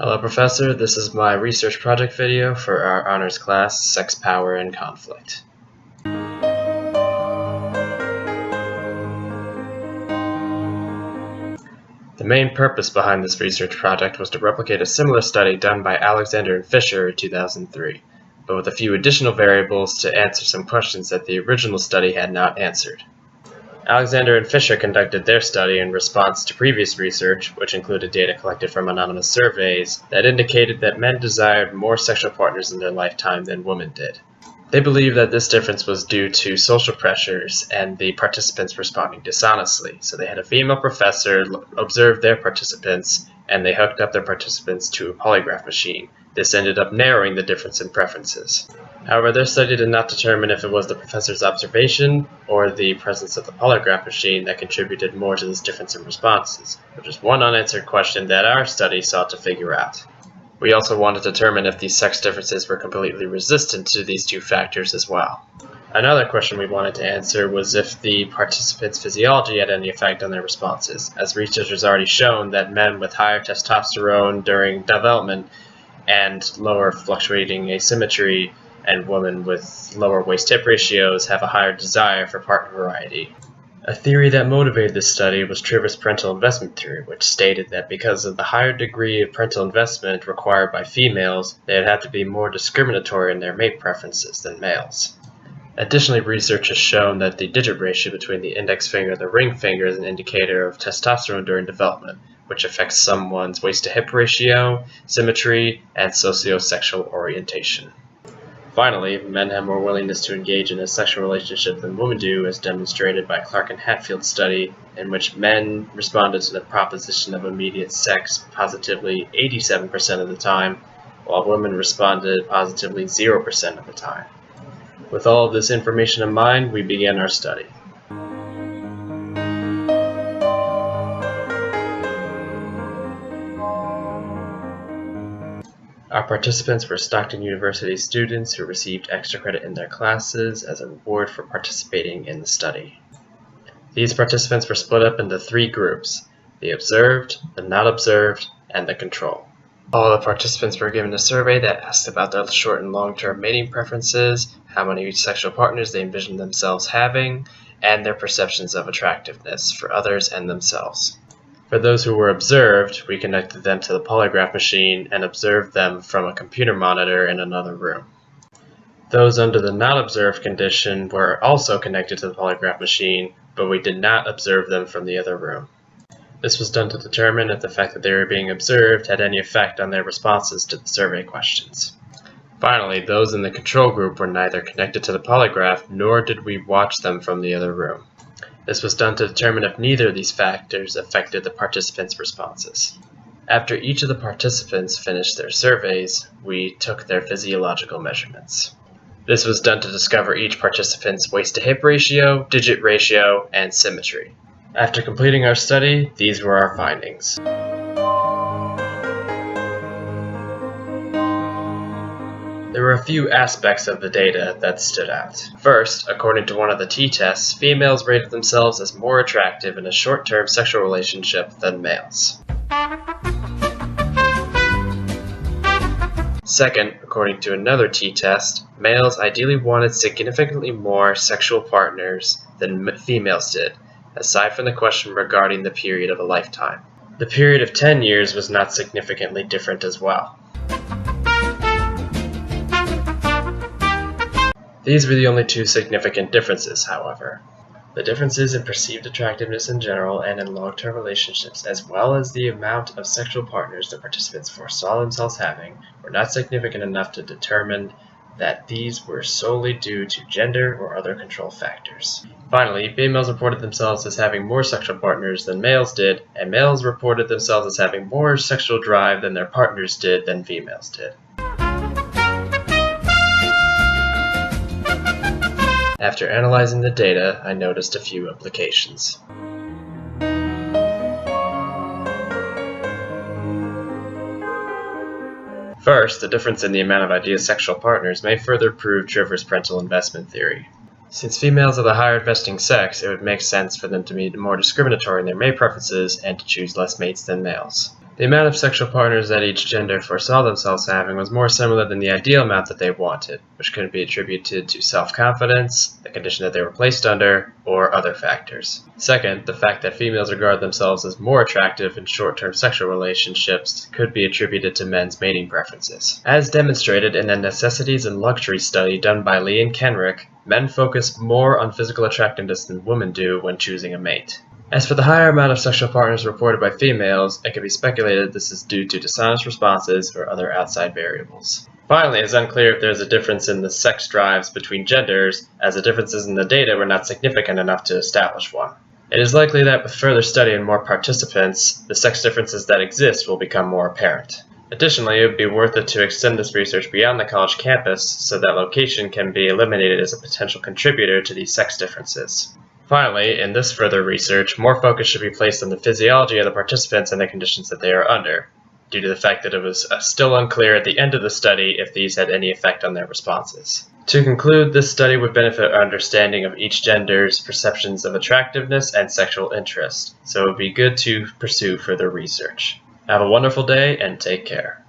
Hello Professor, this is my research project video for our honors class, Sex, Power, and Conflict. The main purpose behind this research project was to replicate a similar study done by Alexander and Fisher in 2003, but with a few additional variables to answer some questions that the original study had not answered. Alexander and Fisher conducted their study in response to previous research, which included data collected from anonymous surveys that indicated that men desired more sexual partners in their lifetime than women did. They believed that this difference was due to social pressures and the participants responding dishonestly. So they had a female professor observe their participants, and they hooked up their participants to a polygraph machine. This ended up narrowing the difference in preferences. However, their study did not determine if it was the professor's observation or the presence of the polygraph machine that contributed more to this difference in responses, which is one unanswered question that our study sought to figure out. We also wanted to determine if these sex differences were completely resistant to these two factors as well. Another question we wanted to answer was if the participants' physiology had any effect on their responses, as research has already shown that men with higher testosterone during development and lower fluctuating asymmetry and women with lower waist-hip ratios have a higher desire for partner variety. A theory that motivated this study was Trivers' parental investment theory, which stated that because of the higher degree of parental investment required by females, they would have to be more discriminatory in their mate preferences than males. Additionally, research has shown that the digit ratio between the index finger and the ring finger is an indicator of testosterone during development, which affects someone's waist-to-hip ratio, symmetry, and socio-sexual orientation. Finally, men have more willingness to engage in a sexual relationship than women do, as demonstrated by Clark and Hatfield's study, in which men responded to the proposition of immediate sex positively 87% of the time, while women responded positively 0% of the time. With all of this information in mind, we began our study. Our participants were Stockton University students who received extra credit in their classes as a reward for participating in the study. These participants were split up into three groups: the observed, the not observed, and the control. All the participants were given a survey that asked about their short and long-term mating preferences, how many sexual partners they envisioned themselves having, and their perceptions of attractiveness for others and themselves. For those who were observed, we connected them to the polygraph machine and observed them from a computer monitor in another room. Those under the not observed condition were also connected to the polygraph machine, but we did not observe them from the other room. This was done to determine if the fact that they were being observed had any effect on their responses to the survey questions. Finally, those in the control group were neither connected to the polygraph, nor did we watch them from the other room. This was done to determine if neither of these factors affected the participants' responses. After each of the participants finished their surveys, we took their physiological measurements. This was done to discover each participant's waist-to-hip ratio, digit ratio, and symmetry. After completing our study, these were our findings. There were a few aspects of the data that stood out. First, according to one of the t-tests, females rated themselves as more attractive in a short-term sexual relationship than males. Second, according to another t-test, males ideally wanted significantly more sexual partners than females did, aside from the question regarding the period of a lifetime. The period of 10 years was not significantly different as well. These were the only two significant differences, however. The differences in perceived attractiveness in general and in long-term relationships, as well as the amount of sexual partners the participants foresaw themselves having, were not significant enough to determine that these were solely due to gender or other control factors. Finally, females reported themselves as having more sexual partners than males did, and males reported themselves as having more sexual drive than their partners did than females did. After analyzing the data, I noticed a few implications. First, the difference in the amount of ideal sexual partners may further prove Trivers' parental investment theory. Since females are the higher investing sex, it would make sense for them to be more discriminatory in their mate preferences and to choose less mates than males. The amount of sexual partners that each gender foresaw themselves having was more similar than the ideal amount that they wanted, which could be attributed to self-confidence, the condition that they were placed under, or other factors. Second, the fact that females regard themselves as more attractive in short-term sexual relationships could be attributed to men's mating preferences. As demonstrated in the Necessities and Luxury study done by Lee and Kenrick, men focus more on physical attractiveness than women do when choosing a mate. As for the higher amount of sexual partners reported by females, it can be speculated this is due to dishonest responses or other outside variables. Finally, it is unclear if there is a difference in the sex drives between genders, as the differences in the data were not significant enough to establish one. It is likely that with further study and more participants, the sex differences that exist will become more apparent. Additionally, it would be worth it to extend this research beyond the college campus so that location can be eliminated as a potential contributor to these sex differences. Finally, in this further research, more focus should be placed on the physiology of the participants and the conditions that they are under, due to the fact that it was still unclear at the end of the study if these had any effect on their responses. To conclude, this study would benefit our understanding of each gender's perceptions of attractiveness and sexual interest, so it would be good to pursue further research. Have a wonderful day and take care.